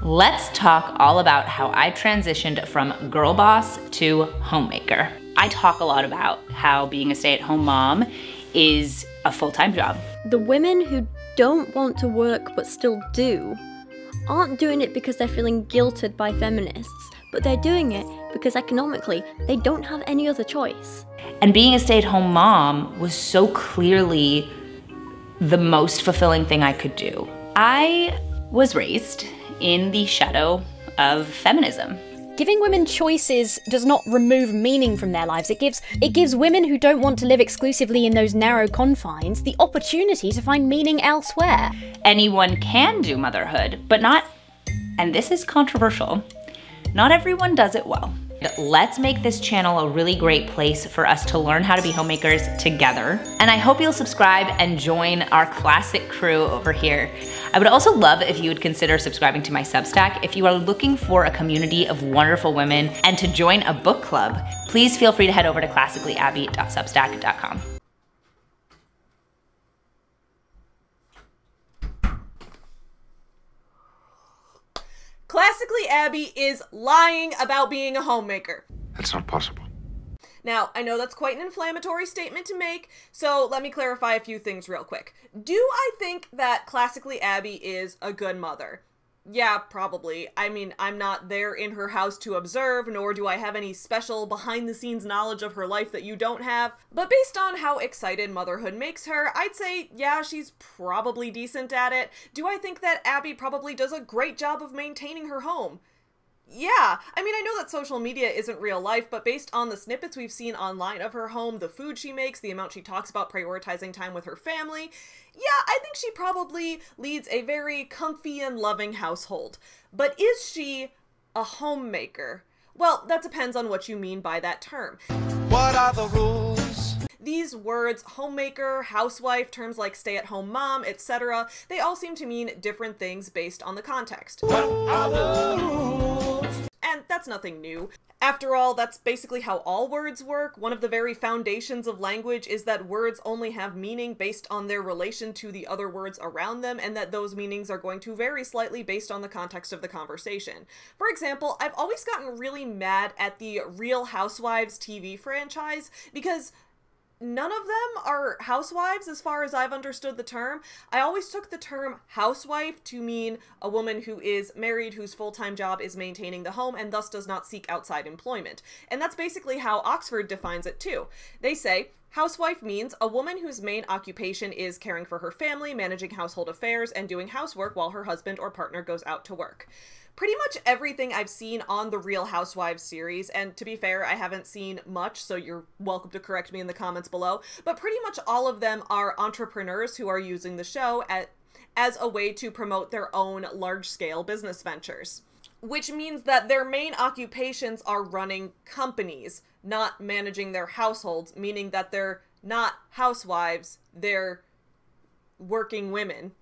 let's talk all about how I transitioned from girl boss to homemaker. I talk a lot about how being a stay-at-home mom is a full-time job. The women who don't want to work but still do aren't doing it because they're feeling guilted by feminists, but they're doing it because economically they don't have any other choice. And being a stay-at-home mom was so clearly the most fulfilling thing I could do. I was raised in the shadow of feminism. Giving women choices does not remove meaning from their lives. It gives women who don't want to live exclusively in those narrow confines the opportunity to find meaning elsewhere. Anyone can do motherhood, but not, and this is controversial, not everyone does it well. Let's make this channel a really great place for us to learn how to be homemakers together. And I hope you'll subscribe and join our classic crew over here. I would also love if you would consider subscribing to my Substack if you are looking for a community of wonderful women and to join a book club. Please feel free to head over to classicallyabby.substack.com. Classically Abby is lying about being a homemaker. That's not possible. Now, I know that's quite an inflammatory statement to make, so let me clarify a few things real quick. Do I think that Classically Abby is a good mother? Yeah, probably. I mean, I'm not there in her house to observe, nor do I have any special behind-the-scenes knowledge of her life that you don't have. But based on how excited motherhood makes her, I'd say, yeah, she's probably decent at it. Do I think that Abby probably does a great job of maintaining her home? Yeah, I mean, I know that social media isn't real life, but based on the snippets we've seen online of her home, the food she makes, the amount she talks about prioritizing time with her family, yeah, I think she probably leads a very comfy and loving household. But is she a homemaker? Well, that depends on what you mean by that term. What are the rules? These words, homemaker, housewife, terms like stay-at-home mom, etc., they all seem to mean different things based on the context. What are the rules? And that's nothing new. After all, that's basically how all words work. One of the very foundations of language is that words only have meaning based on their relation to the other words around them, and that those meanings are going to vary slightly based on the context of the conversation. For example, I've always gotten really mad at the Real Housewives TV franchise because none of them are housewives as far as I've understood the term. I always took the term housewife to mean a woman who is married, whose full-time job is maintaining the home, and thus does not seek outside employment. And that's basically how Oxford defines it too. They say, housewife means a woman whose main occupation is caring for her family, managing household affairs, and doing housework while her husband or partner goes out to work. Pretty much everything I've seen on the Real Housewives series, and to be fair, I haven't seen much, so you're welcome to correct me in the comments below, but pretty much all of them are entrepreneurs who are using the show as a way to promote their own large-scale business ventures. Which means that their main occupations are running companies, not managing their households, meaning that they're not housewives, they're working women.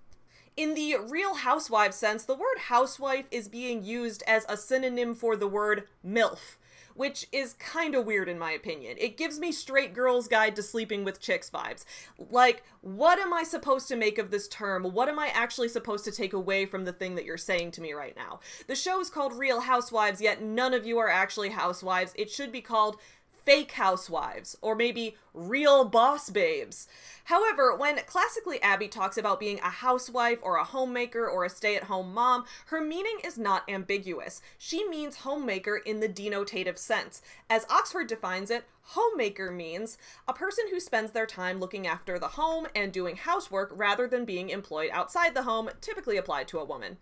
In the Real Housewives sense, the word housewife is being used as a synonym for the word MILF, which is kinda weird in my opinion. It gives me Straight Girl's Guide to Sleeping with Chicks vibes. Like, what am I supposed to make of this term? What am I actually supposed to take away from the thing that you're saying to me right now? The show is called Real Housewives, yet none of you are actually housewives. It should be called Fake Housewives, or maybe Real Boss Babes. However, when Classically Abby talks about being a housewife or a homemaker or a stay-at-home mom, her meaning is not ambiguous. She means homemaker in the denotative sense. As Oxford defines it, homemaker means a person who spends their time looking after the home and doing housework rather than being employed outside the home, typically applied to a woman.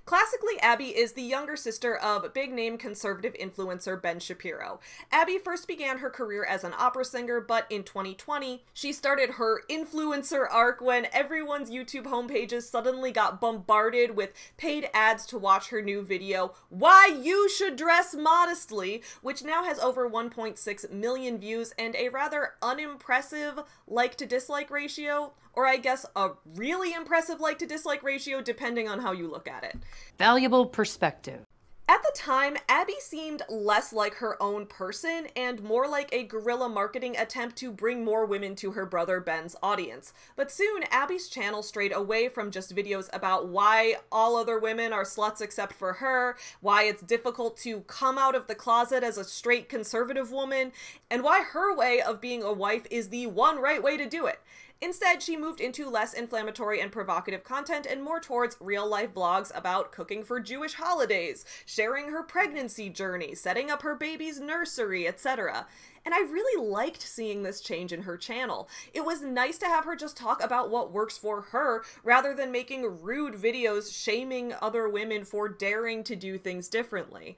Classically Abby is the younger sister of big-name conservative influencer Ben Shapiro. Abby first began her career as an opera singer, but in 2020, she started her influencer arc when everyone's YouTube homepages suddenly got bombarded with paid ads to watch her new video, Why You Should Dress Modestly, which now has over 1.6 million views and a rather unimpressive like-to-dislike ratio, or I guess a really impressive like-to-dislike ratio depending on how you look at it. Valuable perspective. At the time, Abby seemed less like her own person and more like a guerrilla marketing attempt to bring more women to her brother Ben's audience. But soon, Abby's channel strayed away from just videos about why all other women are sluts except for her, why it's difficult to come out of the closet as a straight conservative woman, and why her way of being a wife is the one right way to do it. Instead, she moved into less inflammatory and provocative content and more towards real-life vlogs about cooking for Jewish holidays, sharing her pregnancy journey, setting up her baby's nursery, etc. And I really liked seeing this change in her channel. It was nice to have her just talk about what works for her, rather than making rude videos shaming other women for daring to do things differently.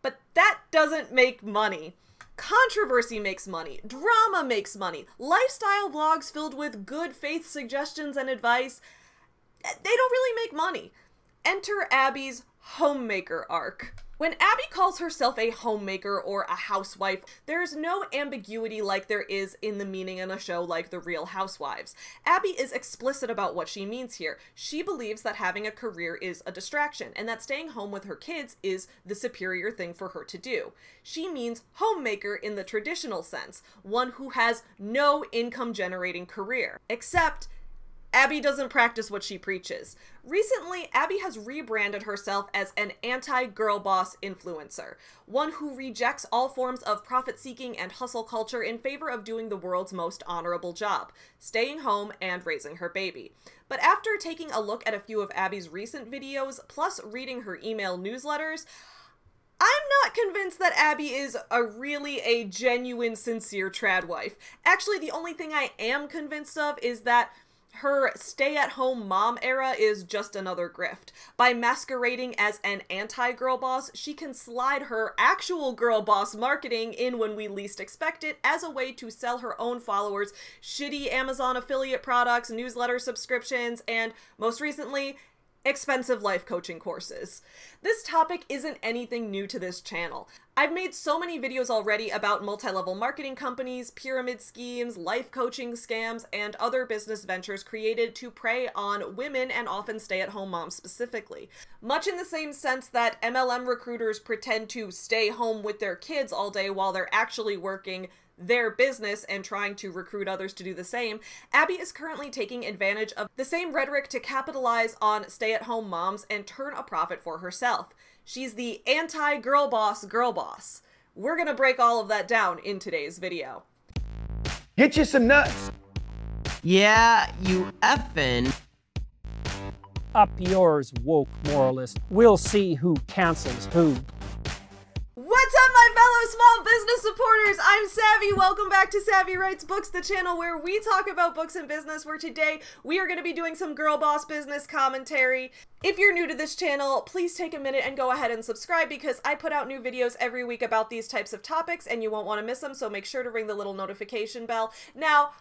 But that doesn't make money. Controversy makes money, drama makes money, lifestyle vlogs filled with good faith suggestions and advice, they don't really make money. Enter Abby's Homemaker arc. When Abby calls herself a homemaker or a housewife, there's no ambiguity like there is in the meaning in a show like The Real Housewives. Abby is explicit about what she means here. She believes that having a career is a distraction, and that staying home with her kids is the superior thing for her to do. She means homemaker in the traditional sense, one who has no income-generating career. Except, Abby doesn't practice what she preaches. Recently, Abby has rebranded herself as an anti-girl boss influencer, one who rejects all forms of profit-seeking and hustle culture in favor of doing the world's most honorable job, staying home and raising her baby. But after taking a look at a few of Abby's recent videos, plus reading her email newsletters, I'm not convinced that Abby is really a genuine, sincere trad wife. Actually, the only thing I am convinced of is that her stay-at-home mom era is just another grift. By masquerading as an anti-girl boss, she can slide her actual girl boss marketing in when we least expect it as a way to sell her own followers shitty Amazon affiliate products, newsletter subscriptions, and, most recently, expensive life coaching courses. This topic isn't anything new to this channel. I've made so many videos already about multi-level marketing companies, pyramid schemes, life coaching scams, and other business ventures created to prey on women and often stay-at-home moms specifically. Much in the same sense that MLM recruiters pretend to stay home with their kids all day while they're actually working their business and trying to recruit others to do the same, Abby is currently taking advantage of the same rhetoric to capitalize on stay-at-home moms and turn a profit for herself. She's the anti-girl boss girl boss. We're gonna break all of that down in today's video. Get you some nuts. Yeah, you effing. Up yours, woke moralist. We'll see who cancels who. What's up, my fellow small business supporters? I'm Savvy. Welcome back to Savvy Writes Books, the channel where we talk about books and business, where today we are going to be doing some girl boss business commentary. If you're new to this channel, please take a minute and go ahead and subscribe because I put out new videos every week about these types of topics and you won't want to miss them, so make sure to ring the little notification bell. Now,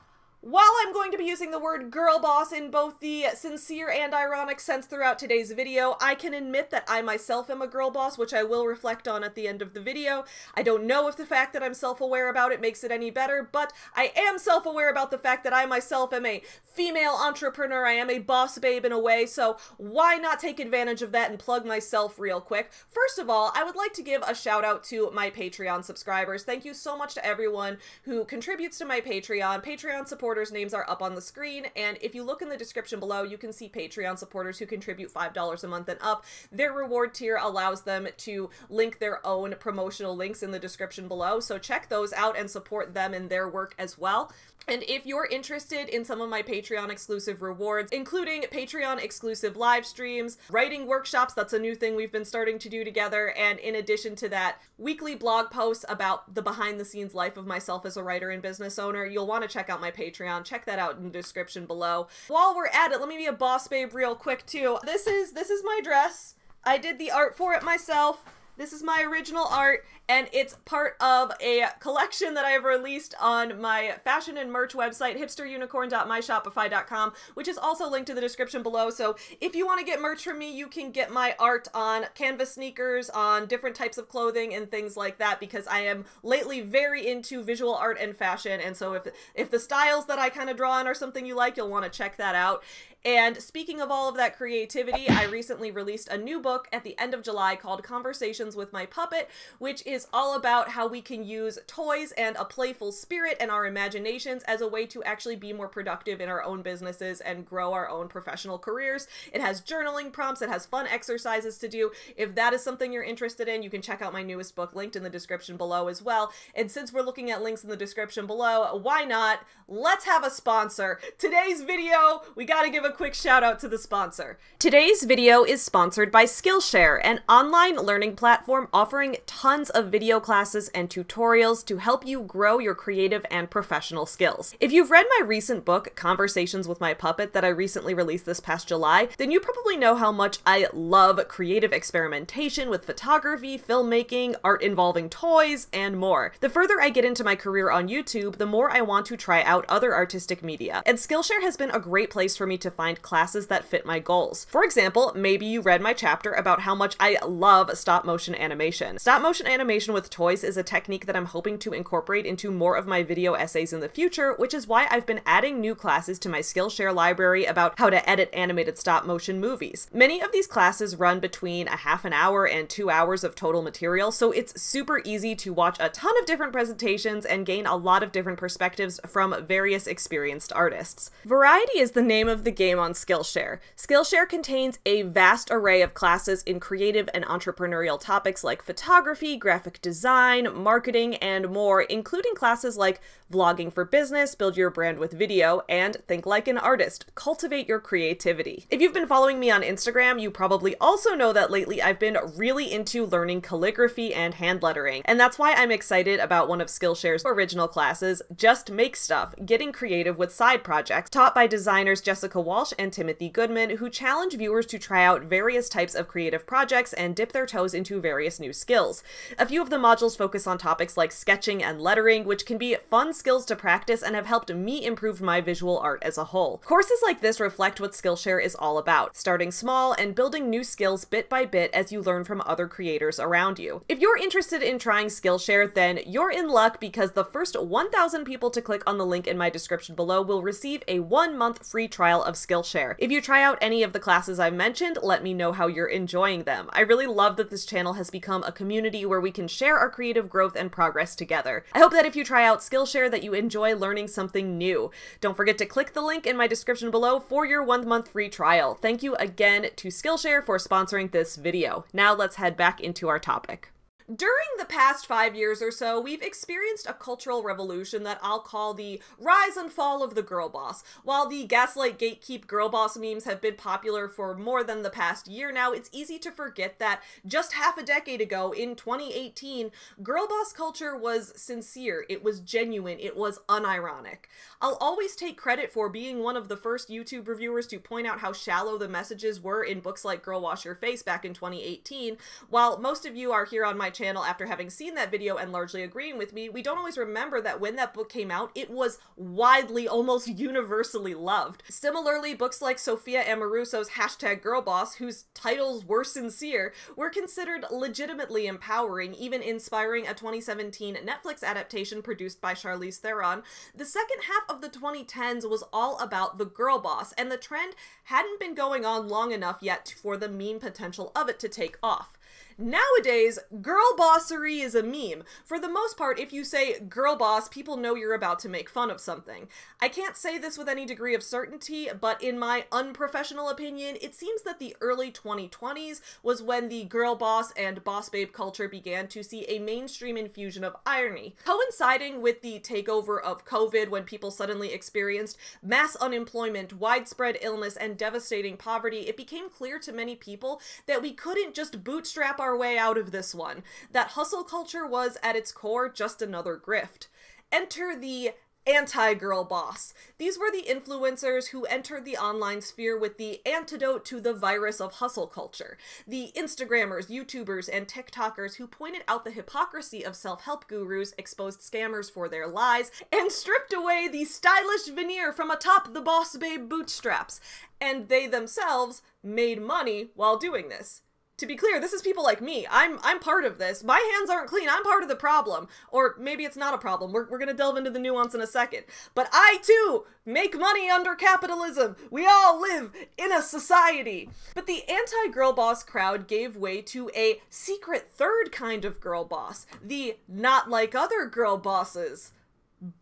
while I'm going to be using the word girl boss in both the sincere and ironic sense throughout today's video, I can admit that I myself am a girl boss, which I will reflect on at the end of the video. I don't know if the fact that I'm self-aware about it makes it any better, but I am self-aware about the fact that I myself am a female entrepreneur. I am a boss babe in a way, so why not take advantage of that and plug myself real quick? First of all, I would like to give a shout out to my Patreon subscribers. Thank you so much to everyone who contributes to my Patreon. Patreon supporters names are up on the screen, and if you look in the description below, you can see Patreon supporters who contribute $5 a month and up. Their reward tier allows them to link their own promotional links in the description below, so check those out and support them in their work as well. And if you're interested in some of my Patreon exclusive rewards, including Patreon exclusive live streams, writing workshops, that's a new thing we've been starting to do together, and in addition to that, weekly blog posts about the behind the scenes life of myself as a writer and business owner, you'll want to check out my Patreon. Check that out in the description below. While we're at it, let me be a boss babe real quick too. This is my dress. I did the art for it myself. This is my original art, and it's part of a collection that I have released on my fashion and merch website, hipsterunicorn.myshopify.com, which is also linked in the description below. So if you want to get merch from me, you can get my art on canvas sneakers, on different types of clothing and things like that, because I am lately very into visual art and fashion, and so if the styles that I kind of draw on are something you like, you'll want to check that out. And speaking of all of that creativity, I recently released a new book at the end of July called Conversations with My Puppet, which is all about how we can use toys and a playful spirit and our imaginations as a way to actually be more productive in our own businesses and grow our own professional careers. It has journaling prompts, it has fun exercises to do. If that is something you're interested in, you can check out my newest book linked in the description below as well. And since we're looking at links in the description below, why not? Let's have a sponsor. Today's video, we gotta give a quick shout out to the sponsor. Today's video is sponsored by Skillshare, an online learning platform offering tons of video classes and tutorials to help you grow your creative and professional skills. If you've read my recent book, Conversations with My Puppet, that I recently released this past July, then you probably know how much I love creative experimentation with photography, filmmaking, art involving toys, and more. The further I get into my career on YouTube, the more I want to try out other artistic media, and Skillshare has been a great place for me to find classes that fit my goals. For example, maybe you read my chapter about how much I love stop motion animation. Stop motion animation with toys is a technique that I'm hoping to incorporate into more of my video essays in the future, which is why I've been adding new classes to my Skillshare library about how to edit animated stop motion movies. Many of these classes run between a half an hour and 2 hours of total material, so it's super easy to watch a ton of different presentations and gain a lot of different perspectives from various experienced artists. Variety is the name of the game on Skillshare. Skillshare contains a vast array of classes in creative and entrepreneurial topics like photography, graphic design, marketing, and more, including classes like vlogging for business, build your brand with video, and think like an artist, cultivate your creativity. If you've been following me on Instagram, you probably also know that lately I've been really into learning calligraphy and hand lettering, and that's why I'm excited about one of Skillshare's original classes, Just Make Stuff, Getting Creative with Side Projects, taught by designers Jessica Walsh and Timothy Goodman, who challenge viewers to try out various types of creative projects and dip their toes into various new skills. A few of the modules focus on topics like sketching and lettering, which can be fun skills to practice and have helped me improve my visual art as a whole. Courses like this reflect what Skillshare is all about, starting small and building new skills bit by bit as you learn from other creators around you. If you're interested in trying Skillshare, then you're in luck, because the first 1,000 people to click on the link in my description below will receive a 1-month free trial of Skillshare. If you try out any of the classes I've mentioned, let me know how you're enjoying them. I really love that this channel has become a community where we can share our creative growth and progress together. I hope that if you try out Skillshare that you enjoy learning something new. Don't forget to click the link in my description below for your 1-month free trial. Thank you again to Skillshare for sponsoring this video. Now let's head back into our topic. During the past 5 years or so, we've experienced a cultural revolution that I'll call the rise and fall of the girl boss. While the gaslight gatekeep girl boss memes have been popular for more than the past year now, it's easy to forget that just half a decade ago, in 2018, girl boss culture was sincere, it was genuine, it was unironic. I'll always take credit for being one of the first YouTube reviewers to point out how shallow the messages were in books like Girl Wash Your Face back in 2018. While most of you are here on my channel after having seen that video and largely agreeing with me, we don't always remember that when that book came out, it was widely, almost universally loved. Similarly, books like Sophia Amoruso's #GirlBoss, whose titles were sincere, were considered legitimately empowering, even inspiring a 2017 Netflix adaptation produced by Charlize Theron. The second half of the 2010s was all about the girl boss, and the trend hadn't been going on long enough yet for the meme potential of it to take off. Nowadays, girl bossery is a meme. For the most part, if you say girl boss, people know you're about to make fun of something. I can't say this with any degree of certainty, but in my unprofessional opinion, it seems that the early 2020s was when the girl boss and boss babe culture began to see a mainstream infusion of irony. Coinciding with the takeover of COVID, when people suddenly experienced mass unemployment, widespread illness, and devastating poverty, it became clear to many people that we couldn't just bootstrap our way out of this one, that hustle culture was at its core just another grift. Enter the Anti-girl boss. These were the influencers who entered the online sphere with the antidote to the virus of hustle culture. The Instagrammers, YouTubers, and TikTokers who pointed out the hypocrisy of self-help gurus, exposed scammers for their lies, and stripped away the stylish veneer from atop the boss babe bootstraps. And they themselves made money while doing this. To be clear, this is people like me. I'm part of this. My hands aren't clean. I'm part of the problem. Or maybe it's not a problem. We're gonna delve into the nuance in a second. But I, too, make money under capitalism. We all live in a society. But the anti-girl boss crowd gave way to a secret third kind of girl boss. The not like other girl bosses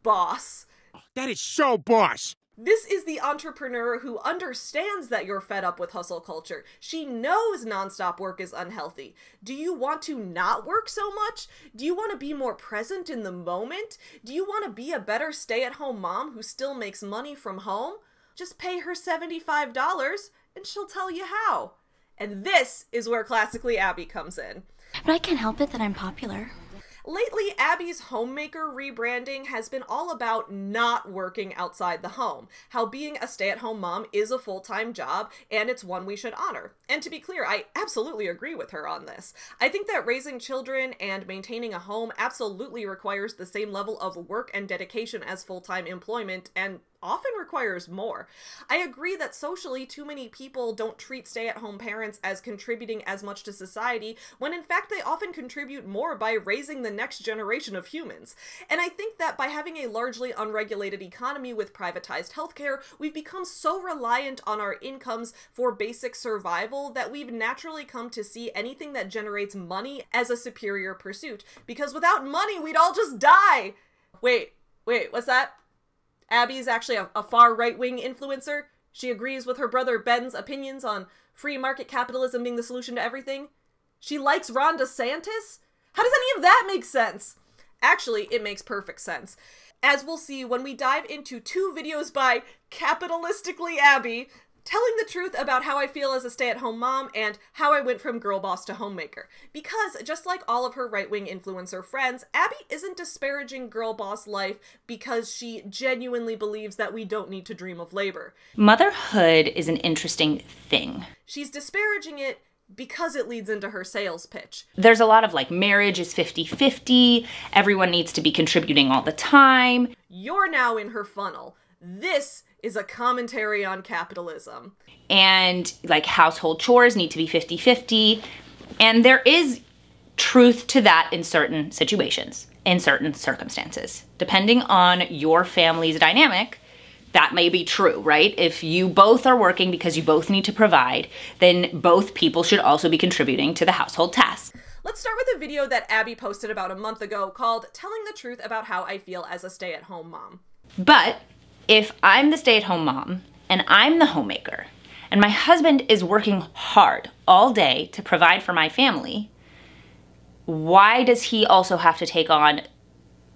boss. That is so boss. This is the entrepreneur who understands that you're fed up with hustle culture. She knows nonstop work is unhealthy. Do you want to not work so much? Do you want to be more present in the moment? Do you want to be a better stay-at-home mom who still makes money from home? Just pay her $75 and she'll tell you how. And this is where Classically Abby comes in. But I can't help it that I'm popular. Lately, Abby's Homemaker rebranding has been all about not working outside the home, how being a stay-at-home mom is a full-time job, and it's one we should honor. And to be clear, I absolutely agree with her on this. I think that raising children and maintaining a home absolutely requires the same level of work and dedication as full-time employment, and often requires more. I agree that socially too many people don't treat stay-at-home parents as contributing as much to society, when in fact they often contribute more by raising the next generation of humans. And I think that by having a largely unregulated economy with privatized healthcare, we've become so reliant on our incomes for basic survival that we've naturally come to see anything that generates money as a superior pursuit. Because without money, we'd all just die! Wait, what's that? Abby is actually a far right-wing influencer. She agrees with her brother Ben's opinions on free market capitalism being the solution to everything. She likes Ron DeSantis? How does any of that make sense? Actually, it makes perfect sense. As we'll see when we dive into 2 videos by Capitalistically Abby, telling the truth about how I feel as a stay-at-home mom and how I went from girl boss to homemaker. Because, just like all of her right-wing influencer friends, Abby isn't disparaging girl boss life because she genuinely believes that we don't need to dream of labor. Motherhood is an interesting thing. She's disparaging it because it leads into her sales pitch. There's a lot of like, marriage is 50-50, everyone needs to be contributing all the time. You're now in her funnel. This is a commentary on capitalism. And like, household chores need to be 50-50. And there is truth to that in certain situations, in certain circumstances. Depending on your family's dynamic, that may be true, right? If you both are working because you both need to provide, then both people should also be contributing to the household tasks. Let's start with a video that Abby posted about a month ago called Telling the Truth About How I Feel as a Stay-at-Home Mom. But if I'm the stay-at-home mom and I'm the homemaker and my husband is working hard all day to provide for my family, why does he also have to take on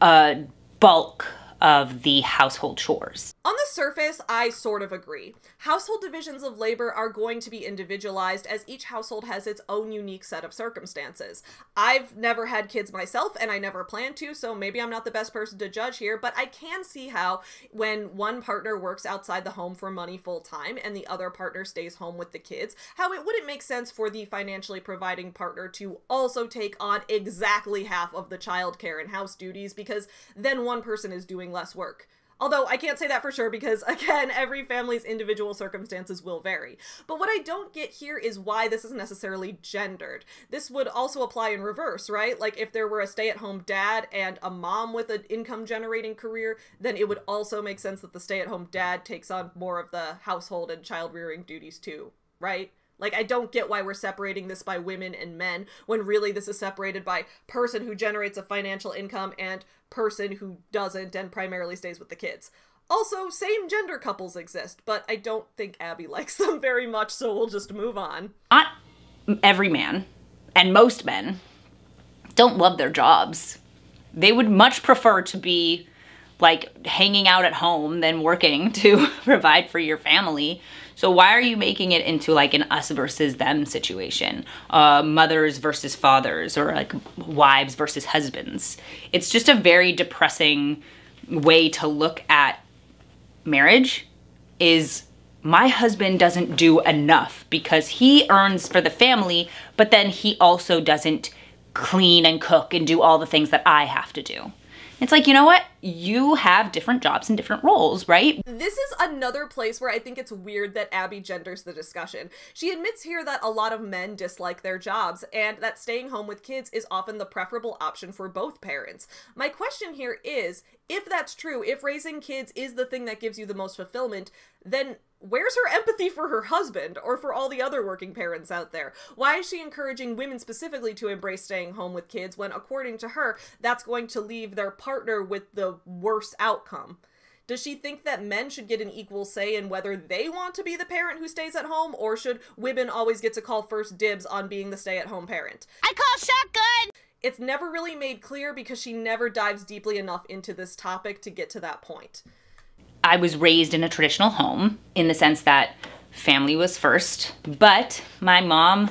a bulk of the household chores? On the surface, I sort of agree. Household divisions of labor are going to be individualized as each household has its own unique set of circumstances. I've never had kids myself and I never plan to, so maybe I'm not the best person to judge here, but I can see how when one partner works outside the home for money full time and the other partner stays home with the kids, how it wouldn't make sense for the financially providing partner to also take on exactly half of the childcare and house duties, because then one person is doing less work. Although I can't say that for sure because, again, every family's individual circumstances will vary. But what I don't get here is why this is necessarily gendered. This would also apply in reverse, right? Like if there were a stay-at-home dad and a mom with an income-generating career, then it would also make sense that the stay-at-home dad takes on more of the household and child-rearing duties too, right? Like, I don't get why we're separating this by women and men when really this is separated by person who generates a financial income and person who doesn't and primarily stays with the kids. Also, same gender couples exist, but I don't think Abby likes them very much, so we'll just move on. Not every man, and most men, don't love their jobs. They would much prefer to be like hanging out at home than working to provide for your family. So why are you making it into like an us versus them situation? Mothers versus fathers, or like wives versus husbands. It's just a very depressing way to look at marriage is my husband doesn't do enough because he earns for the family, but then he also doesn't clean and cook and do all the things that I have to do. It's like, you know what? You have different jobs and different roles, right? This is another place where I think it's weird that Abby genders the discussion. She admits here that a lot of men dislike their jobs and that staying home with kids is often the preferable option for both parents. My question here is, if that's true, if raising kids is the thing that gives you the most fulfillment, then where's her empathy for her husband or for all the other working parents out there? Why is she encouraging women specifically to embrace staying home with kids when, according to her, that's going to leave their partner with the worst outcome? Does she think that men should get an equal say in whether they want to be the parent who stays at home, or should women always get to call first dibs on being the stay-at-home parent? I call shotgun! It's never really made clear because she never dives deeply enough into this topic to get to that point. I was raised in a traditional home in the sense that family was first, but my mom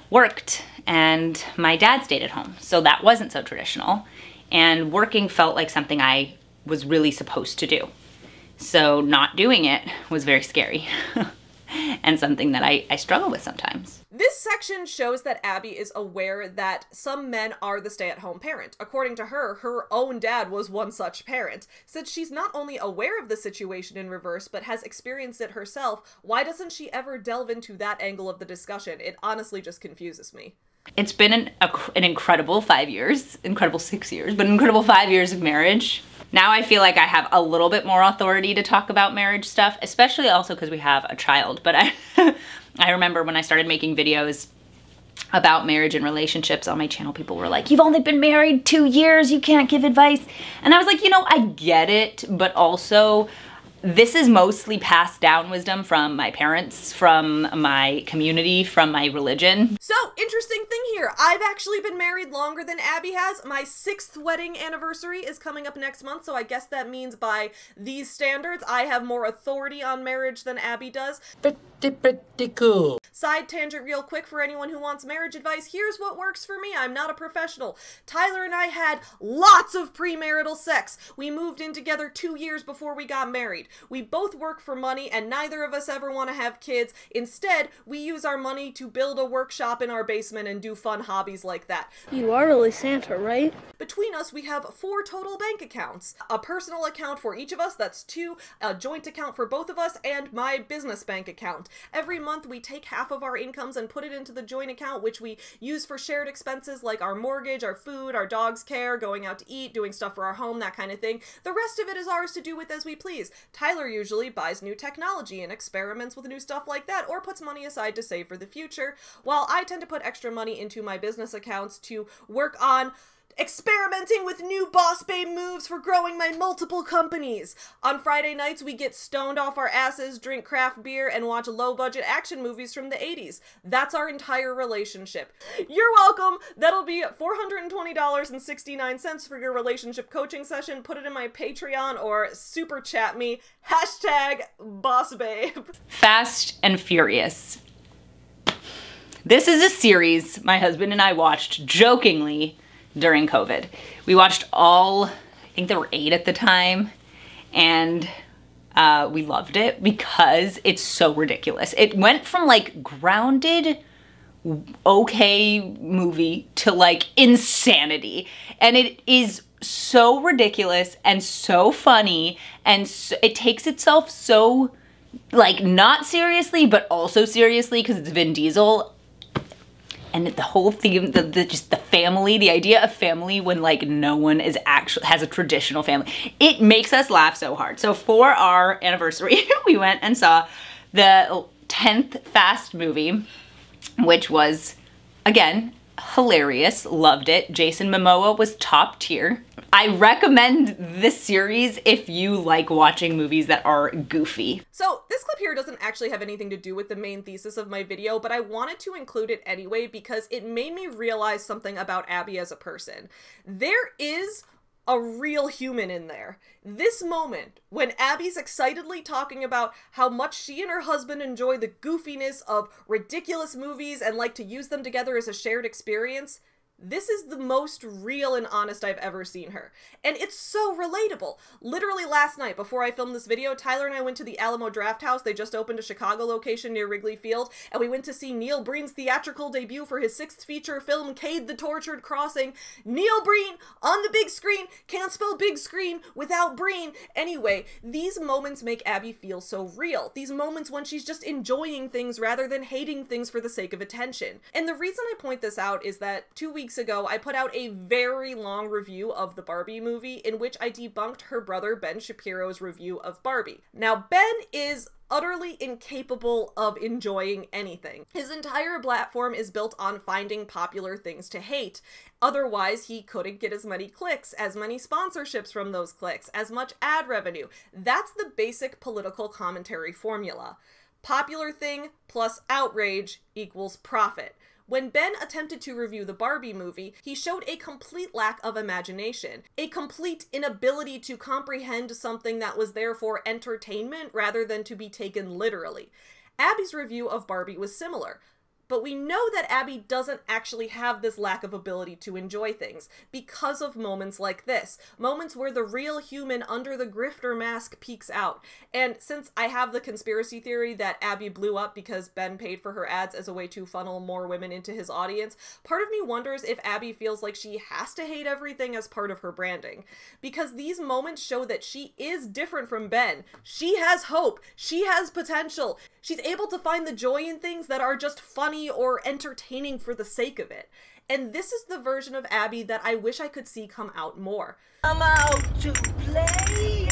worked and my dad stayed at home. So that wasn't so traditional. And working felt like something I was really supposed to do. So not doing it was very scary and something that I struggle with sometimes. This section shows that Abby is aware that some men are the stay-at-home parent. According to her, her own dad was one such parent. Since she's not only aware of the situation in reverse, but has experienced it herself, why doesn't she ever delve into that angle of the discussion? It honestly just confuses me. It's been an incredible 5 years, incredible 6 years, but incredible 5 years of marriage. Now I feel like I have a little bit more authority to talk about marriage stuff, especially also because we have a child. But I remember when I started making videos about marriage and relationships on my channel, people were like, you've only been married 2 years, you can't give advice. And I was like, you know, I get it, but also this is mostly passed down wisdom from my parents, from my community, from my religion. So, interesting thing here. I've actually been married longer than Abby has. My 6th wedding anniversary is coming up next month, so I guess that means by these standards, I have more authority on marriage than Abby does. Pretty cool. Side tangent real quick for anyone who wants marriage advice. Here's what works for me. I'm not a professional. Tyler and I had lots of premarital sex. We moved in together 2 years before we got married. We both work for money and neither of us ever want to have kids. Instead, we use our money to build a workshop in our basement and do fun hobbies like that. You are really Santa, right? Between us, we have 4 total bank accounts. A personal account for each of us, that's 2, a joint account for both of us, and my business bank account. Every month, we take half of our incomes and put it into the joint account, which we use for shared expenses like our mortgage, our food, our dog's care, going out to eat, doing stuff for our home, that kind of thing. The rest of it is ours to do with as we please. Tyler usually buys new technology and experiments with new stuff like that, or puts money aside to save for the future, while I tend to put extra money into my business accounts to work on experimenting with new boss babe moves for growing my multiple companies. On Friday nights, we get stoned off our asses, drink craft beer, and watch low-budget action movies from the 80s. That's our entire relationship. You're welcome. That'll be $420.69 for your relationship coaching session. Put it in my Patreon or super chat me. #bossbabe. Fast and Furious. This is a series my husband and I watched jokingly during COVID. We watched all, I think there were 8 at the time, and we loved it because it's so ridiculous. It went from like grounded, okay movie to like insanity, and it is so ridiculous and so funny, and so, it takes itself so like not seriously but also seriously because it's Vin Diesel. And the whole theme, just the family, the idea of family when like no one is actually has a traditional family, it makes us laugh so hard. So for our anniversary, we went and saw the 10th Fast movie, which was, again, hilarious. Loved it. Jason Momoa was top tier. I recommend this series if you like watching movies that are goofy. So this clip here doesn't actually have anything to do with the main thesis of my video, but I wanted to include it anyway because it made me realize something about Abby as a person. There is a real human in there. This moment, when Abby's excitedly talking about how much she and her husband enjoy the goofiness of ridiculous movies and like to use them together as a shared experience, This is the most real and honest I've ever seen her. And it's so relatable. Literally last night, before I filmed this video, Tyler and I went to the Alamo Drafthouse. They just opened a Chicago location near Wrigley Field, and we went to see Neil Breen's theatrical debut for his 6th feature film, Cade the Tortured Crossing. Neil Breen on the big screen, can't spell big screen without Breen. Anyway, these moments make Abby feel so real. These moments when she's just enjoying things rather than hating things for the sake of attention. And the reason I point this out is that 2 weeks ago, I put out a very long review of the Barbie movie in which I debunked her brother Ben Shapiro's review of Barbie. Now, Ben is utterly incapable of enjoying anything. His entire platform is built on finding popular things to hate. Otherwise, he couldn't get as many clicks, as many sponsorships from those clicks, as much ad revenue. That's the basic political commentary formula. Popular thing plus outrage equals profit. When Ben attempted to review the Barbie movie, he showed a complete lack of imagination, a complete inability to comprehend something that was there for entertainment rather than to be taken literally. Abby's review of Barbie was similar. But we know that Abby doesn't actually have this lack of ability to enjoy things because of moments like this. Moments where the real human under the grifter mask peeks out. And since I have the conspiracy theory that Abby blew up because Ben paid for her ads as a way to funnel more women into his audience, part of me wonders if Abby feels like she has to hate everything as part of her branding. Because these moments show that she is different from Ben. She has hope. She has potential. She's able to find the joy in things that are just funny or entertaining for the sake of it. And this is the version of Abby that I wish I could see come out more. I'm out to play.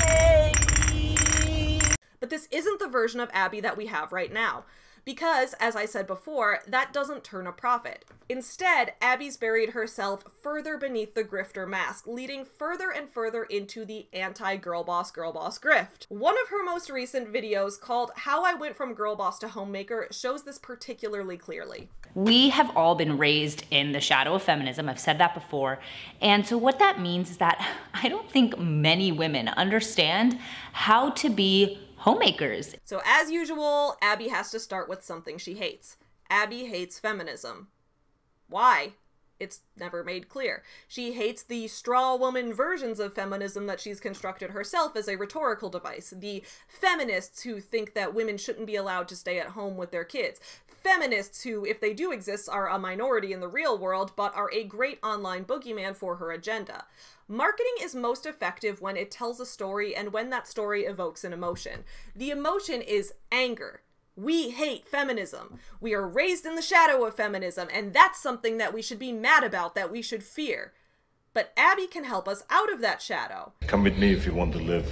But this isn't the version of Abby that we have right now. Because, as I said before, that doesn't turn a profit. Instead, Abby's buried herself further beneath the grifter mask, leading further and further into the anti-girlboss grift. One of her most recent videos, called How I Went from Girlboss to Homemaker, shows this particularly clearly. We have all been raised in the shadow of feminism. I've said that before. And so what that means is that I don't think many women understand how to be homemakers. So as usual, Abby has to start with something she hates. Abby hates feminism. Why? It's never made clear. She hates the straw woman versions of feminism that she's constructed herself as a rhetorical device. The feminists who think that women shouldn't be allowed to stay at home with their kids. Feminists who, if they do exist, are a minority in the real world, but are a great online boogeyman for her agenda. Marketing is most effective when it tells a story and when that story evokes an emotion. The emotion is anger. We hate feminism. We are raised in the shadow of feminism, and that's something that we should be mad about, that we should fear. But Abby can help us out of that shadow. Come with me if you want to live.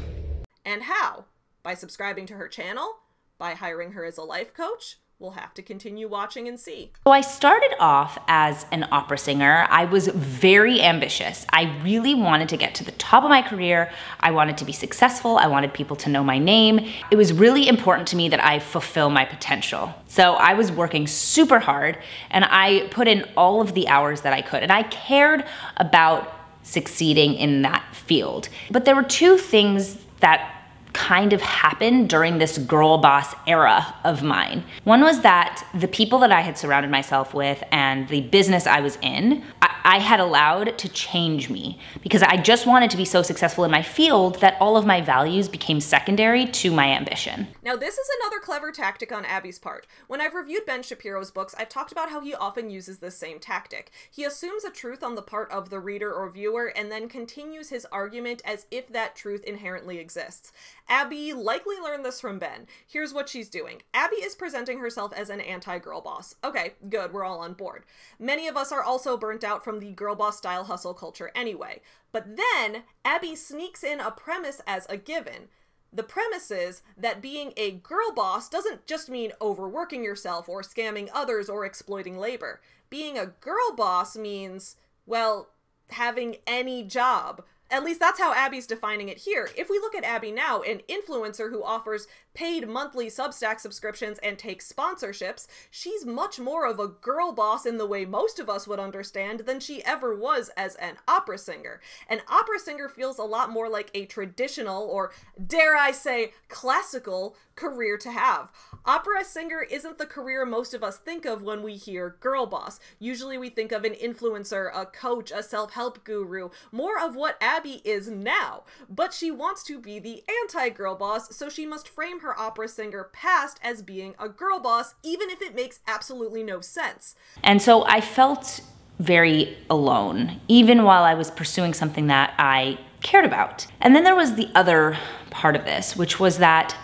And how? By subscribing to her channel? By hiring her as a life coach? We'll have to continue watching and see. So I started off as an opera singer. I was very ambitious. I really wanted to get to the top of my career. I wanted to be successful. I wanted people to know my name. It was really important to me that I fulfill my potential. So I was working super hard and I put in all of the hours that I could. And I cared about succeeding in that field. But there were two things that kind of happened during this girl boss era of mine. One was that the people that I had surrounded myself with and the business I was in, I had allowed to change me because I just wanted to be so successful in my field that all of my values became secondary to my ambition. Now this is another clever tactic on Abby's part. When I've reviewed Ben Shapiro's books, I've talked about how he often uses this same tactic. He assumes a truth on the part of the reader or viewer and then continues his argument as if that truth inherently exists. Abby likely learned this from Ben. Here's what she's doing. Abby is presenting herself as an anti-girl boss. Okay, good, we're all on board. Many of us are also burnt out from the girl boss style hustle culture anyway. But then, Abby sneaks in a premise as a given. The premise is that being a girl boss doesn't just mean overworking yourself or scamming others or exploiting labor. Being a girl boss means, well, having any job. At least that's how Abby's defining it here. If we look at Abby now, an influencer who offers paid monthly Substack subscriptions and takes sponsorships, she's much more of a girl boss in the way most of us would understand than she ever was as an opera singer. An opera singer feels a lot more like a traditional, or dare I say, classical career to have. Opera singer isn't the career most of us think of when we hear girl boss. Usually we think of an influencer, a coach, a self-help guru, more of what Abby is now. But she wants to be the anti-girl boss, so she must frame her opera singer past as being a girl boss, even if it makes absolutely no sense. And so I felt very alone, even while I was pursuing something that I cared about. And then there was the other part of this, which was that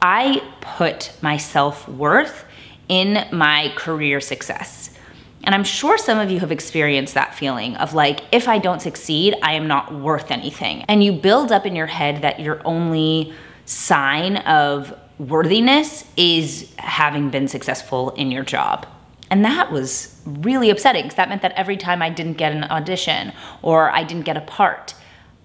I put my self-worth in my career success. And I'm sure some of you have experienced that feeling of like, if I don't succeed, I am not worth anything. And you build up in your head that your only sign of worthiness is having been successful in your job. And that was really upsetting, because that meant that every time I didn't get an audition or I didn't get a part,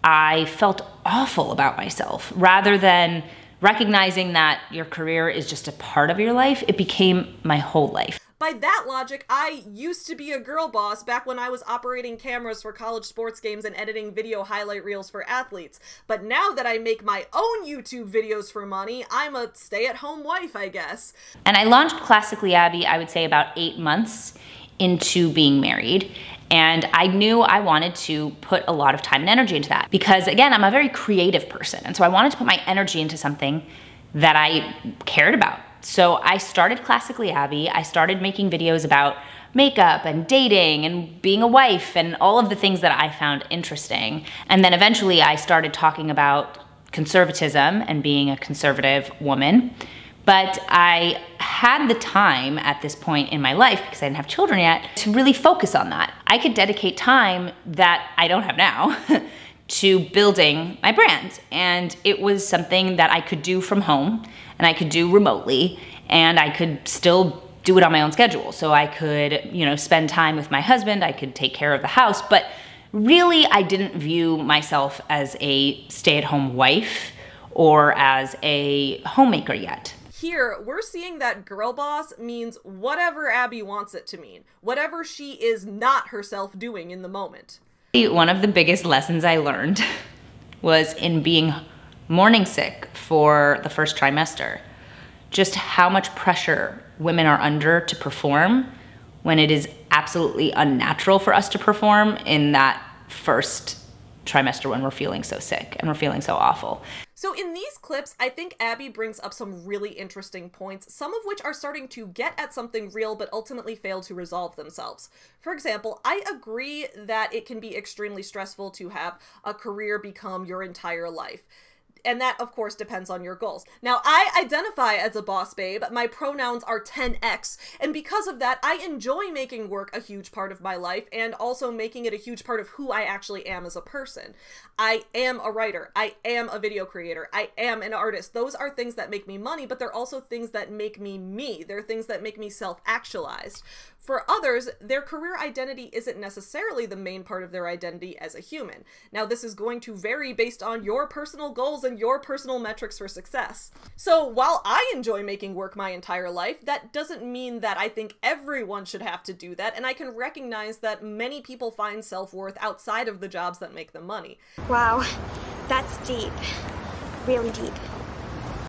I felt awful about myself. Rather than recognizing that your career is just a part of your life, it became my whole life. By that logic, I used to be a girl boss back when I was operating cameras for college sports games and editing video highlight reels for athletes. But now that I make my own YouTube videos for money, I'm a stay-at-home wife, I guess. And I launched Classically Abby, I would say about 8 months into being married. And I knew I wanted to put a lot of time and energy into that because, again, I'm a very creative person. And so I wanted to put my energy into something that I cared about. So I started Classically Abby. I started making videos about makeup and dating and being a wife and all of the things that I found interesting. And then eventually I started talking about conservatism and being a conservative woman. But I had the time at this point in my life, because I didn't have children yet, to really focus on that. I could dedicate time that I don't have now to building my brand. And it was something that I could do from home and I could do remotely, and I could still do it on my own schedule. So I could, spend time with my husband, I could take care of the house, but really I didn't view myself as a stay-at-home wife or as a homemaker yet. Here, we're seeing that girl boss means whatever Abby wants it to mean, whatever she is not herself doing in the moment. One of the biggest lessons I learned was in being morning sick for the first trimester, just how much pressure women are under to perform when it is absolutely unnatural for us to perform in that first trimester when we're feeling so sick and we're feeling so awful. So in these clips, I think Abby brings up some really interesting points, some of which are starting to get at something real but ultimately fail to resolve themselves. For example, I agree that it can be extremely stressful to have a career become your entire life. And that, of course, depends on your goals. Now, I identify as a boss babe. My pronouns are 10x. And because of that, I enjoy making work a huge part of my life and also making it a huge part of who I actually am as a person. I am a writer. I am a video creator. I am an artist. Those are things that make me money, but they're also things that make me me. They're things that make me self-actualized. For others, their career identity isn't necessarily the main part of their identity as a human. Now, this is going to vary based on your personal goals and your personal metrics for success. So while I enjoy making work my entire life, that doesn't mean that I think everyone should have to do that, and I can recognize that many people find self-worth outside of the jobs that make them money. Wow, that's deep. Really deep.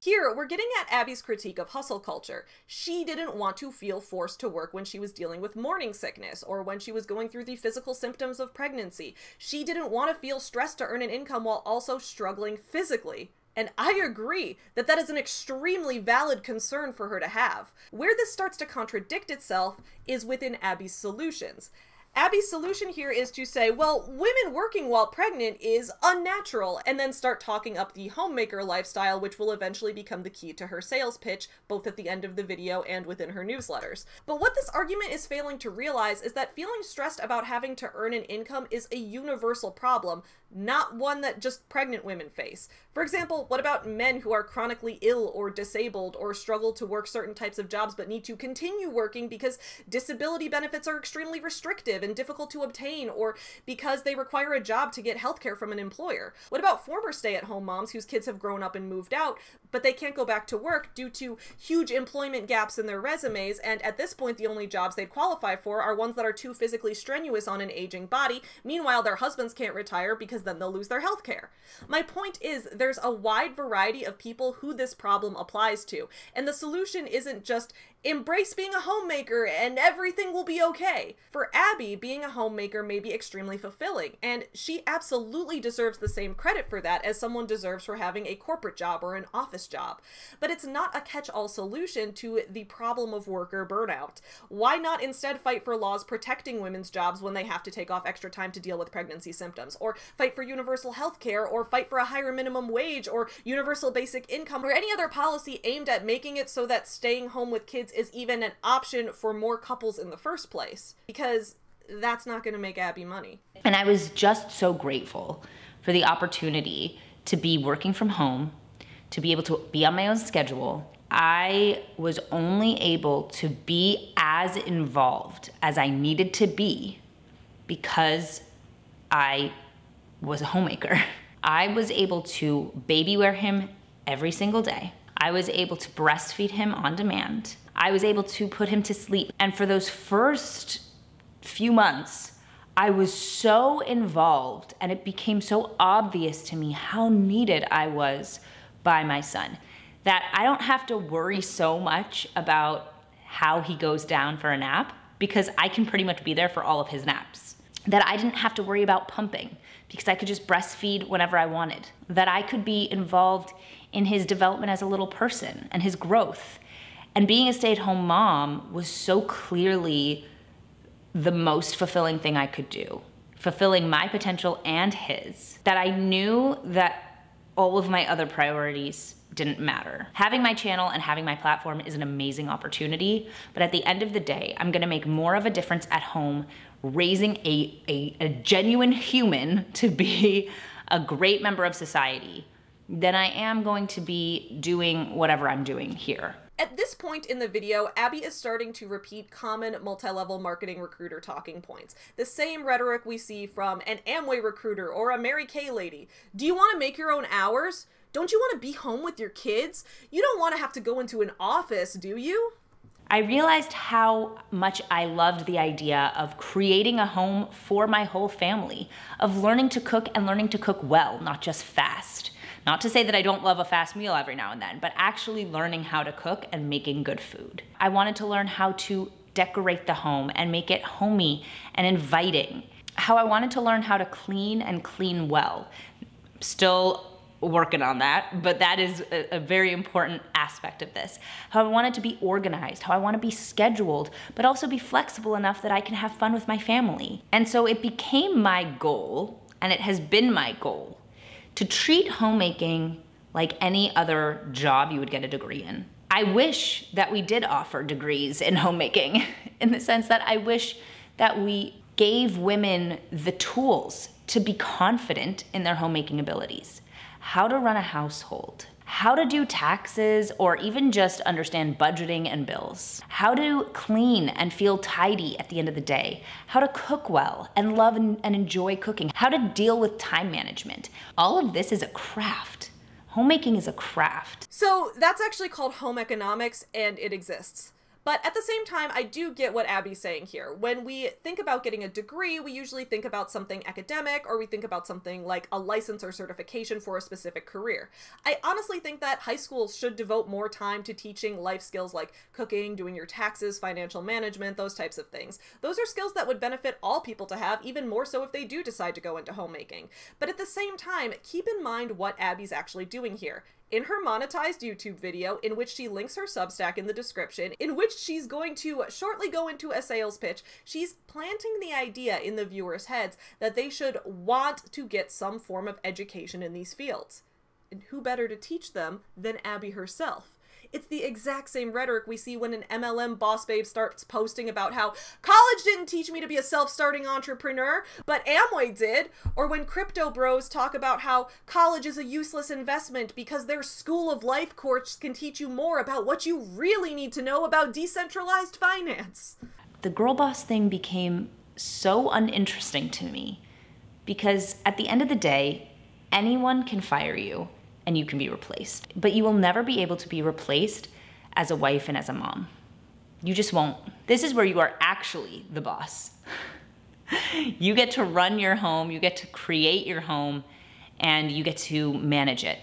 Here, we're getting at Abby's critique of hustle culture. She didn't want to feel forced to work when she was dealing with morning sickness or when she was going through the physical symptoms of pregnancy. She didn't want to feel stressed to earn an income while also struggling physically. And I agree that that is an extremely valid concern for her to have. Where this starts to contradict itself is within Abby's solutions. Abby's solution here is to say, well, women working while pregnant is unnatural, and then start talking up the homemaker lifestyle, which will eventually become the key to her sales pitch, both at the end of the video and within her newsletters. But what this argument is failing to realize is that feeling stressed about having to earn an income is a universal problem, not one that just pregnant women face. For example, what about men who are chronically ill or disabled or struggle to work certain types of jobs but need to continue working because disability benefits are extremely restrictive and difficult to obtain, or because they require a job to get healthcare from an employer? What about former stay-at-home moms whose kids have grown up and moved out, but they can't go back to work due to huge employment gaps in their resumes, and at this point the only jobs they'd qualify for are ones that are too physically strenuous on an aging body? Meanwhile, their husbands can't retire because then they'll lose their healthcare. My point is, there's a wide variety of people who this problem applies to, and the solution isn't just embrace being a homemaker and everything will be okay. For Abby, being a homemaker may be extremely fulfilling, and she absolutely deserves the same credit for that as someone deserves for having a corporate job or an office job. But it's not a catch-all solution to the problem of worker burnout. Why not instead fight for laws protecting women's jobs when they have to take off extra time to deal with pregnancy symptoms, or fight for universal health care, or fight for a higher minimum wage, or universal basic income, or any other policy aimed at making it so that staying home with kids is even an option for more couples in the first place, because that's not going to make Abby money. And I was just so grateful for the opportunity to be working from home, to be able to be on my own schedule. I was only able to be as involved as I needed to be because I was a homemaker. I was able to baby wear him every single day. I was able to breastfeed him on demand. I was able to put him to sleep. And for those first few months, I was so involved, and it became so obvious to me how needed I was by my son, that I don't have to worry so much about how he goes down for a nap, because I can pretty much be there for all of his naps. That I didn't have to worry about pumping, because I could just breastfeed whenever I wanted. That I could be involved in his development as a little person and his growth. And being a stay-at-home mom was so clearly the most fulfilling thing I could do, fulfilling my potential and his, that I knew that all of my other priorities didn't matter. Having my channel and having my platform is an amazing opportunity, but at the end of the day, I'm gonna make more of a difference at home, raising a genuine human to be a great member of society, than I am going to be doing whatever I'm doing here. At this point in the video, Abby is starting to repeat common multi-level marketing recruiter talking points. The same rhetoric we see from an Amway recruiter or a Mary Kay lady. Do you want to make your own hours? Don't you want to be home with your kids? You don't want to have to go into an office, do you? I realized how much I loved the idea of creating a home for my whole family, of learning to cook and learning to cook well, not just fast. Not to say that I don't love a fast meal every now and then, but actually learning how to cook and making good food. I wanted to learn how to decorate the home and make it homey and inviting. How I wanted to learn how to clean and clean well. Still working on that, but that is a very important aspect of this. How I wanted to be organized, how I want to be scheduled, but also be flexible enough that I can have fun with my family. And so it became my goal, and it has been my goal, to treat homemaking like any other job you would get a degree in. I wish that we did offer degrees in homemaking, in the sense that I wish that we gave women the tools to be confident in their homemaking abilities. How to run a household, how to do taxes, or even just understand budgeting and bills, how to clean and feel tidy at the end of the day, how to cook well and love and enjoy cooking, how to deal with time management. All of this is a craft. Homemaking is a craft. So that's actually called home economics, and it exists. But at the same time, I do get what Abby's saying here. When we think about getting a degree, we usually think about something academic, or we think about something like a license or certification for a specific career. I honestly think that high schools should devote more time to teaching life skills like cooking, doing your taxes, financial management, those types of things. Those are skills that would benefit all people to have, even more so if they do decide to go into homemaking. But at the same time, keep in mind what Abby's actually doing here. In her monetized YouTube video, in which she links her Substack in the description, in which she's going to shortly go into a sales pitch, she's planting the idea in the viewers' heads that they should want to get some form of education in these fields. And who better to teach them than Abby herself? It's the exact same rhetoric we see when an MLM boss babe starts posting about how college didn't teach me to be a self-starting entrepreneur, but Amway did. Or when crypto bros talk about how college is a useless investment because their School of Life course can teach you more about what you really need to know about decentralized finance. The girl boss thing became so uninteresting to me because at the end of the day, anyone can fire you and you can be replaced, but you will never be able to be replaced as a wife and as a mom. You just won't. This is where you are actually the boss. You get to run your home, you get to create your home, and you get to manage it.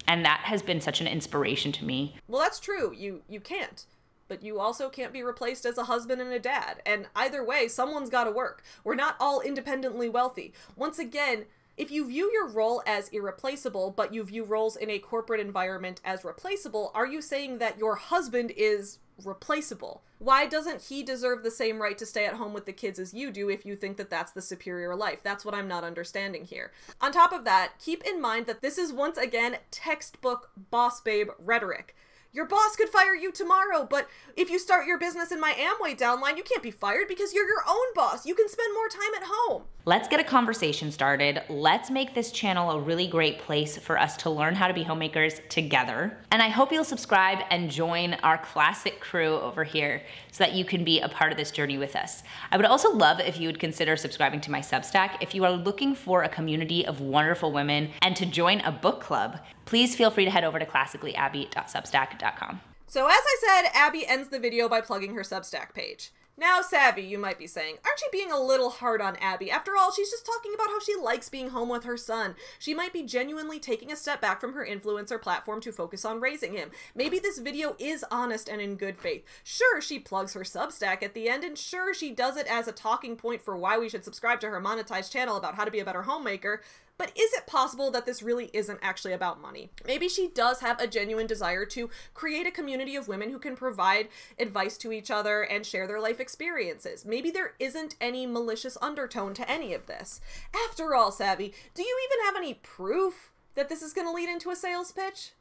And that has been such an inspiration to me. Well, that's true. You can't. But you also can't be replaced as a husband and a dad. And either way, someone's got to work. We're not all independently wealthy. Once again, if you view your role as irreplaceable, but you view roles in a corporate environment as replaceable, are you saying that your husband is replaceable? Why doesn't he deserve the same right to stay at home with the kids as you do if you think that that's the superior life? That's what I'm not understanding here. On top of that, keep in mind that this is once again textbook boss babe rhetoric. Your boss could fire you tomorrow, but if you start your business in my Amway downline, you can't be fired because you're your own boss. You can spend more time at home. Let's get a conversation started. Let's make this channel a really great place for us to learn how to be homemakers together. And I hope you'll subscribe and join our classic crew over here so that you can be a part of this journey with us. I would also love if you would consider subscribing to my Substack. If you are looking for a community of wonderful women and to join a book club, please feel free to head over to classicallyabby.substack.com. So as I said, Abby ends the video by plugging her Substack page. Now, Savvy, you might be saying, aren't you being a little hard on Abby? After all, she's just talking about how she likes being home with her son. She might be genuinely taking a step back from her influencer platform to focus on raising him. Maybe this video is honest and in good faith. Sure, she plugs her Substack at the end, and sure, she does it as a talking point for why we should subscribe to her monetized channel about how to be a better homemaker. But is it possible that this really isn't actually about money? Maybe she does have a genuine desire to create a community of women who can provide advice to each other and share their life experiences. Maybe there isn't any malicious undertone to any of this. After all, Savvy, do you even have any proof that this is going to lead into a sales pitch?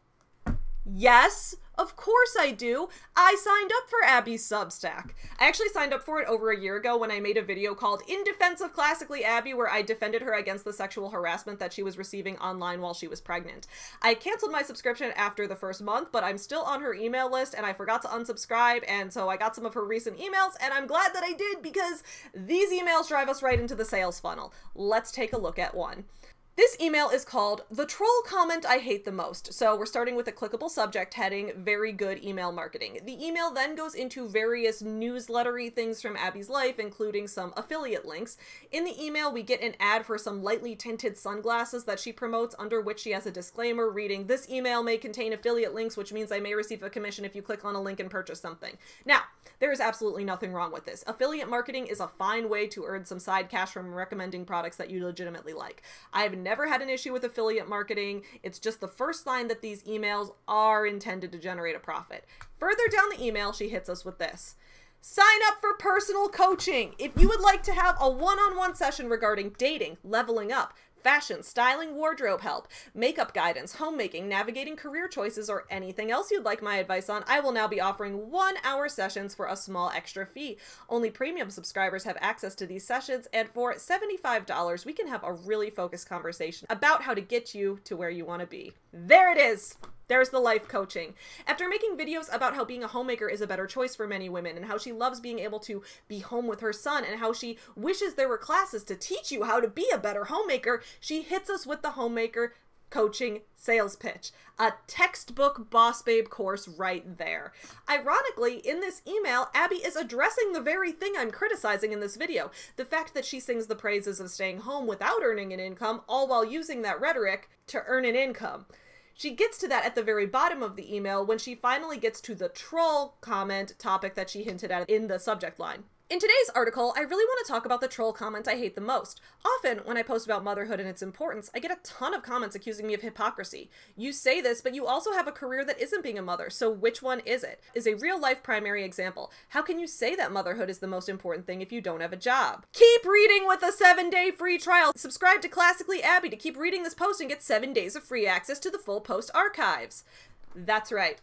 Yes, of course I do. I signed up for Abby's Substack. I actually signed up for it over a year ago when I made a video called In Defense of Classically Abby, where I defended her against the sexual harassment that she was receiving online while she was pregnant. I canceled my subscription after the first month, but I'm still on her email list and I forgot to unsubscribe, and so I got some of her recent emails, and I'm glad that I did because these emails drive us right into the sales funnel. Let's take a look at one. This email is called The Troll Comment I Hate the Most. So we're starting with a clickable subject heading, very good email marketing. The email then goes into various newslettery things from Abby's life, including some affiliate links. In the email, we get an ad for some lightly tinted sunglasses that she promotes, under which she has a disclaimer reading, "This email may contain affiliate links, which means I may receive a commission if you click on a link and purchase something." Now, there is absolutely nothing wrong with this. Affiliate marketing is a fine way to earn some side cash from recommending products that you legitimately like. I've never had an issue with affiliate marketing. It's just the first sign that these emails are intended to generate a profit. Further down the email, she hits us with this. Sign up for personal coaching. If you would like to have a one-on-one session regarding dating, leveling up, fashion, styling, wardrobe help, makeup guidance, homemaking, navigating career choices, or anything else you'd like my advice on, I will now be offering 1-hour sessions for a small extra fee. Only premium subscribers have access to these sessions, and for $75, we can have a really focused conversation about how to get you to where you want to be. There it is. There's the life coaching. After making videos about how being a homemaker is a better choice for many women and how she loves being able to be home with her son and how she wishes there were classes to teach you how to be a better homemaker, she hits us with the Homemaker coaching sales pitch. A textbook boss babe course right there. Ironically, in this email, Abby is addressing the very thing I'm criticizing in this video. The fact that she sings the praises of staying home without earning an income, all while using that rhetoric to earn an income. She gets to that at the very bottom of the email when she finally gets to the troll comment topic that she hinted at in the subject line. In today's article, I really want to talk about the troll comment I hate the most. Often, when I post about motherhood and its importance, I get a ton of comments accusing me of hypocrisy. You say this, but you also have a career that isn't being a mother, so which one is it? Is a real-life primary example. How can you say that motherhood is the most important thing if you don't have a job? Keep reading with a 7-day free trial. Subscribe to Classically Abby to keep reading this post and get 7 days of free access to the full post archives. That's right.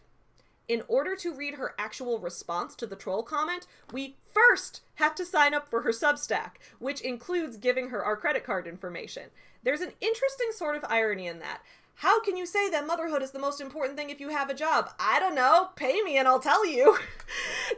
In order to read her actual response to the troll comment, we first have to sign up for her Substack, which includes giving her our credit card information. There's an interesting sort of irony in that. How can you say that motherhood is the most important thing if you have a job? I don't know. Pay me and I'll tell you.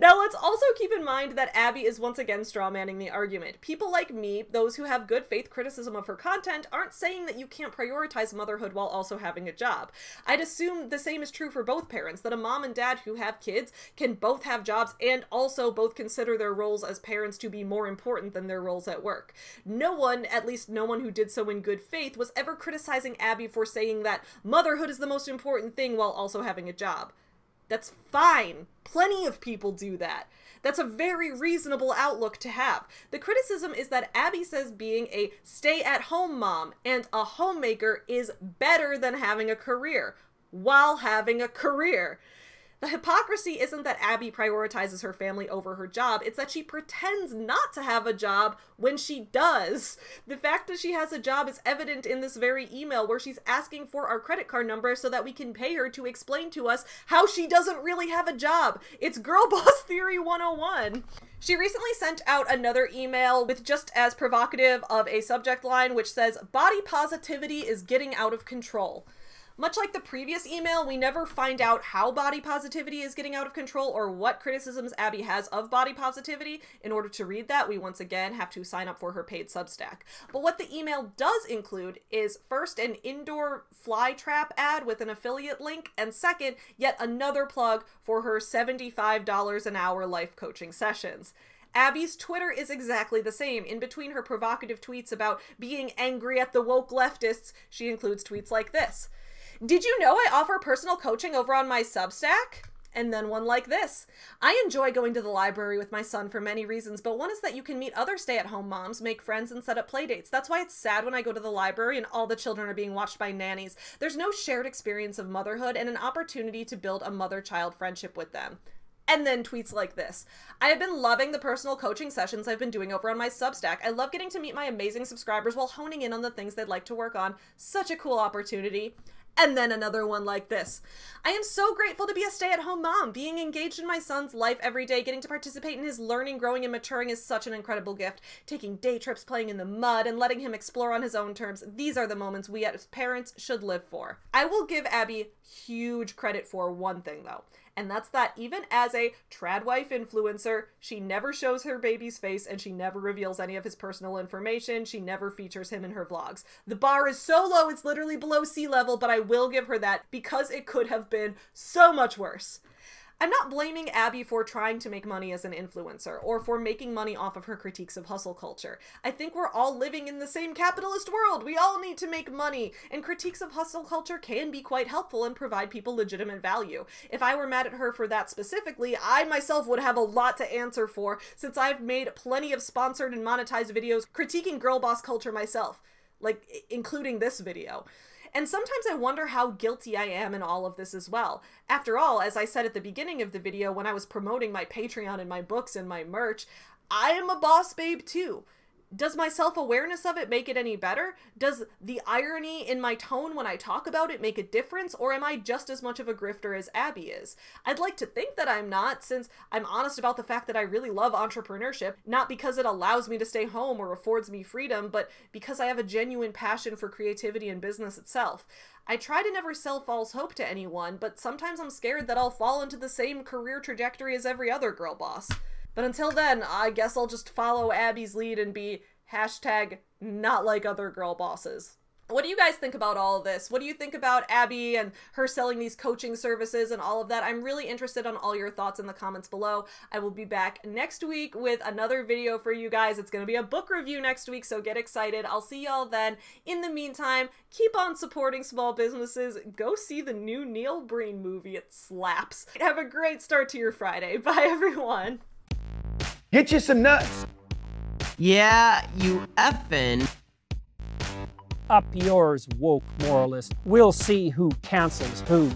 Now, let's also keep in mind that Abby is once again strawmanning the argument. People like me, those who have good faith criticism of her content, aren't saying that you can't prioritize motherhood while also having a job. I'd assume the same is true for both parents, that a mom and dad who have kids can both have jobs and also both consider their roles as parents to be more important than their roles at work. No one, at least no one who did so in good faith, was ever criticizing Abby for saying that motherhood is the most important thing while also having a job. That's fine. Plenty of people do that. That's a very reasonable outlook to have. The criticism is that Abby says being a stay-at-home mom and a homemaker is better than having a career, while having a career. The hypocrisy isn't that Abby prioritizes her family over her job, it's that she pretends not to have a job when she does. The fact that she has a job is evident in this very email where she's asking for our credit card number so that we can pay her to explain to us how she doesn't really have a job. It's Girl Boss Theory 101. She recently sent out another email with just as provocative of a subject line which says, "Body positivity is getting out of control." Much like the previous email, we never find out how body positivity is getting out of control or what criticisms Abby has of body positivity. In order to read that, we once again have to sign up for her paid Substack. But what the email does include is first an indoor fly trap ad with an affiliate link, and second, yet another plug for her $75 an hour life coaching sessions. Abby's Twitter is exactly the same. In between her provocative tweets about being angry at the woke leftists, she includes tweets like this. "Did you know I offer personal coaching over on my Substack?" And then one like this. "I enjoy going to the library with my son for many reasons, but one is that you can meet other stay-at-home moms, make friends, and set up play dates. That's why it's sad when I go to the library and all the children are being watched by nannies. There's no shared experience of motherhood and an opportunity to build a mother-child friendship with them." And then tweets like this. "I have been loving the personal coaching sessions I've been doing over on my Substack. I love getting to meet my amazing subscribers while honing in on the things they'd like to work on. Such a cool opportunity." And then another one like this. "I am so grateful to be a stay-at-home mom. Being engaged in my son's life every day, getting to participate in his learning, growing, and maturing is such an incredible gift. Taking day trips, playing in the mud, and letting him explore on his own terms. These are the moments we as parents should live for." I will give Abby huge credit for one thing though, and that's that even as a trad wife influencer, she never shows her baby's face and she never reveals any of his personal information. She never features him in her vlogs. The bar is so low, it's literally below sea level, but I will give her that because it could have been so much worse. I'm not blaming Abby for trying to make money as an influencer or for making money off of her critiques of hustle culture. I think we're all living in the same capitalist world. We all need to make money, and critiques of hustle culture can be quite helpful and provide people legitimate value. If I were mad at her for that specifically, I myself would have a lot to answer for, since I've made plenty of sponsored and monetized videos critiquing girl boss culture myself, like including this video. And sometimes I wonder how guilty I am in all of this as well. After all, as I said at the beginning of the video when I was promoting my Patreon and my books and my merch, I am a boss babe too. Does my self-awareness of it make it any better? Does the irony in my tone when I talk about it make a difference, or am I just as much of a grifter as Abby is? I'd like to think that I'm not, since I'm honest about the fact that I really love entrepreneurship, not because it allows me to stay home or affords me freedom, but because I have a genuine passion for creativity and business itself. I try to never sell false hope to anyone, but sometimes I'm scared that I'll fall into the same career trajectory as every other girl boss. But until then, I guess I'll just follow Abby's lead and be #not like other girl bosses. What do you guys think about all of this? What do you think about Abby and her selling these coaching services and all of that? I'm really interested on all your thoughts in the comments below. I will be back next week with another video for you guys. It's going to be a book review next week, so get excited. I'll see y'all then. In the meantime, keep on supporting small businesses. Go see the new Neil Breen movie. It slaps. Have a great start to your Friday. Bye, everyone. Get you some nuts. Yeah, you effing. Up yours, woke moralist. We'll see who cancels who.